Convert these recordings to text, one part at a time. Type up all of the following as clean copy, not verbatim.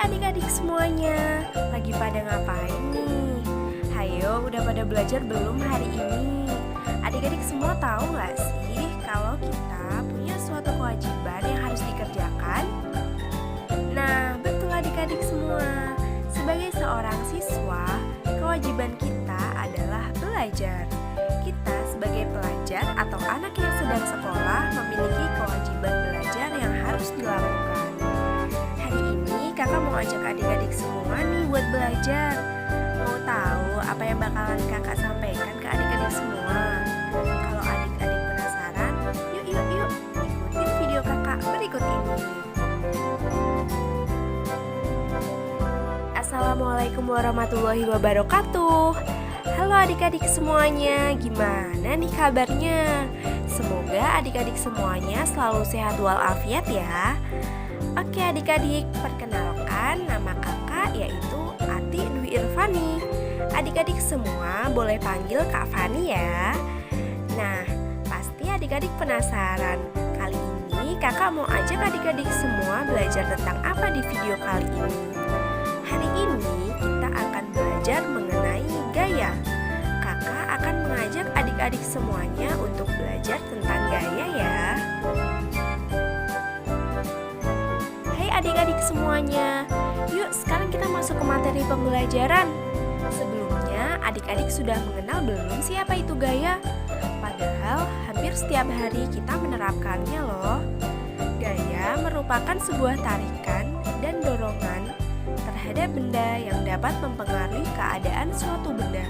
adik-adik semuanya, lagi pada ngapain nih? Hayo, udah pada belajar belum hari ini? Adik-adik semua tahu nggak sih kalau kita punya suatu kewajiban yang harus dikerjakan? Nah, betul adik-adik semua. Sebagai seorang siswa, kewajiban kita adalah belajar. Kita sebagai pelajar atau anak yang sedang sekolah memiliki kewajiban belajar yang harus dilakukan. Hari ini kakak mau ajak adik-adik semua nih buat belajar. Mau tahu apa yang bakalan kakak sampaikan ke adik-adik semua? Kalau adik-adik penasaran, yuk ikutin video kakak berikut ini. Assalamualaikum warahmatullahi wabarakatuh. Halo adik-adik semuanya, gimana nih kabarnya? Semoga adik-adik semuanya selalu sehat walafiat ya. Oke adik-adik, perkenalkan nama kakak yaitu Ati Dwi Irvani. Adik-adik semua boleh panggil Kak Fani ya. Nah, pasti adik-adik penasaran. Kali ini kakak mau ajak adik-adik semua belajar tentang apa di video kali ini. Hari ini kita akan belajar mengenai gaya. Kakak akan mengajak adik-adik semuanya untuk belajar tentang gaya ya. Adik-adik semuanya, yuk sekarang kita masuk ke materi pembelajaran. Sebelumnya adik-adik sudah mengenal belum siapa itu gaya? Padahal hampir setiap hari kita menerapkannya loh. Gaya merupakan sebuah tarikan dan dorongan terhadap benda yang dapat mempengaruhi keadaan suatu benda.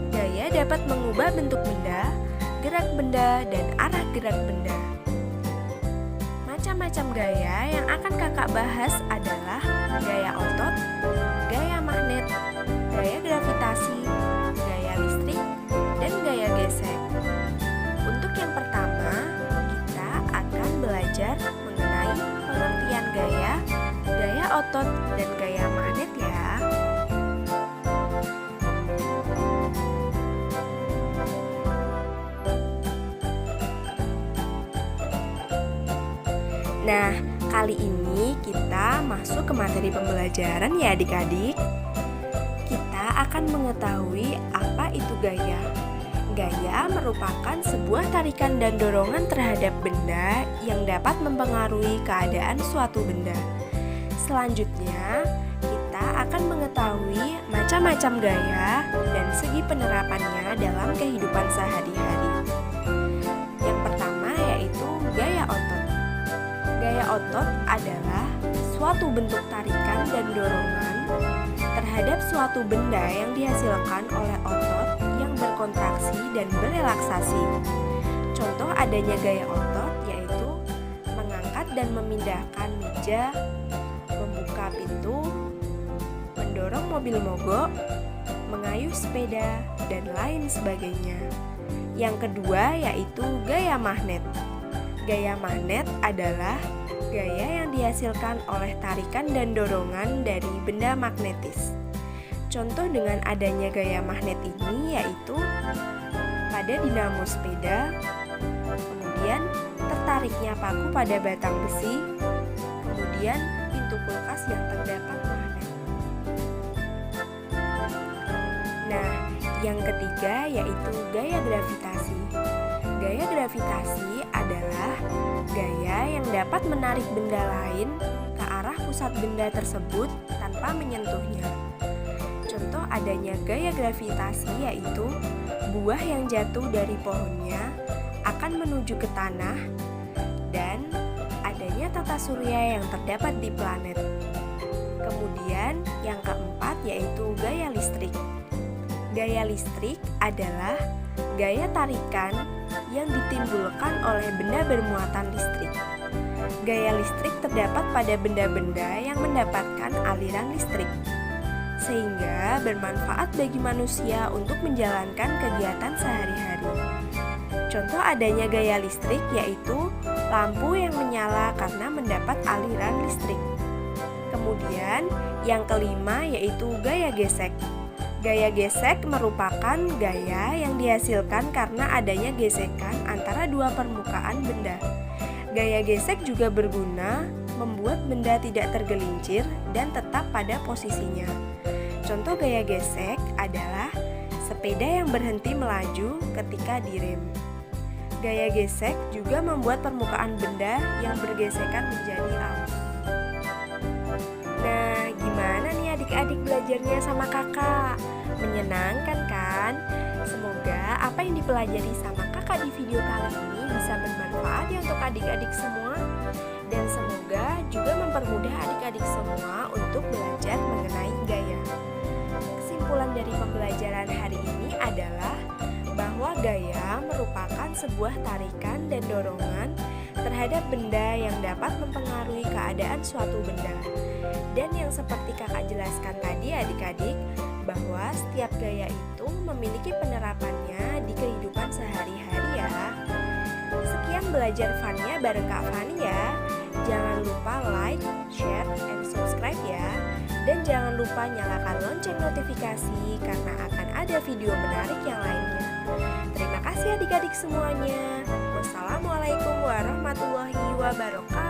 Gaya dapat mengubah bentuk benda, gerak benda, dan arah gerak benda. Macam-macam gaya yang akan kakak bahas adalah gaya otot, gaya magnet, gaya gravitasi, gaya listrik, dan gaya gesek. Untuk yang pertama, kita akan belajar mengenai pengertian gaya, gaya otot, dan gaya magnet ya. Nah, kali ini kita masuk ke materi pembelajaran ya adik-adik. Kita akan mengetahui apa itu gaya. Gaya merupakan sebuah tarikan dan dorongan terhadap benda yang dapat mempengaruhi keadaan suatu benda. Selanjutnya, kita akan mengetahui macam-macam gaya dan segi penerapannya dalam kehidupan sehari-hari. Yang pertama yaitu gaya otot. Gaya otot adalah suatu bentuk tarikan dan dorongan terhadap suatu benda yang dihasilkan oleh otot yang berkontraksi dan berelaksasi. Contoh adanya gaya otot yaitu mengangkat dan memindahkan meja, membuka pintu, mendorong mobil mogok, mengayuh sepeda, dan lain sebagainya. Yang kedua yaitu gaya magnet. Gaya magnet adalah gaya yang dihasilkan oleh tarikan dan dorongan dari benda magnetis. Contoh dengan adanya gaya magnet ini yaitu pada dinamo sepeda, kemudian tertariknya paku pada batang besi, kemudian pintu kulkas yang terdapat magnet. Nah, yang ketiga yaitu gaya gravitasi. Gaya gravitasi adalah gaya yang dapat menarik benda lain ke arah pusat benda tersebut tanpa menyentuhnya. Contoh adanya gaya gravitasi yaitu buah yang jatuh dari pohonnya akan menuju ke tanah dan adanya tata surya yang terdapat di planet. Kemudian yang keempat yaitu gaya listrik. Gaya listrik adalah gaya tarikan yang ditimbulkan oleh benda bermuatan listrik. Gaya listrik terdapat pada benda-benda yang mendapatkan aliran listrik, sehingga bermanfaat bagi manusia untuk menjalankan kegiatan sehari-hari. Contoh adanya gaya listrik yaitu lampu yang menyala karena mendapat aliran listrik. Kemudian yang kelima yaitu gaya gesek. Gaya gesek merupakan gaya yang dihasilkan karena adanya gesekan antara dua permukaan benda. Gaya gesek juga berguna membuat benda tidak tergelincir dan tetap pada posisinya. Contoh gaya gesek adalah sepeda yang berhenti melaju ketika direm. Gaya gesek juga membuat permukaan benda yang bergesekan menjadi halus. Nah, gimana nih adik-adik belajarnya sama kakak? Menyenangkan kan? Semoga apa yang dipelajari sama kakak di video kali ini bisa bermanfaat ya untuk adik-adik semua. Dan semoga juga mempermudah adik-adik semua untuk belajar mengenai gaya. Kesimpulan dari pembelajaran hari ini adalah bahwa gaya merupakan sebuah tarikan dan dorongan terhadap benda yang dapat mempengaruhi keadaan suatu benda. Dan yang seperti kakak jelaskan tadi adik-adik, bahwa setiap gaya itu memiliki penerapannya di kehidupan sehari-hari ya. Sekian belajar funnya bareng Kak Fani ya. Jangan lupa like, share, and subscribe ya. Dan jangan lupa nyalakan lonceng notifikasi karena akan ada video menarik yang lainnya. Terima kasih adik-adik semuanya. Wassalamualaikum warahmatullahi wabarakatuh.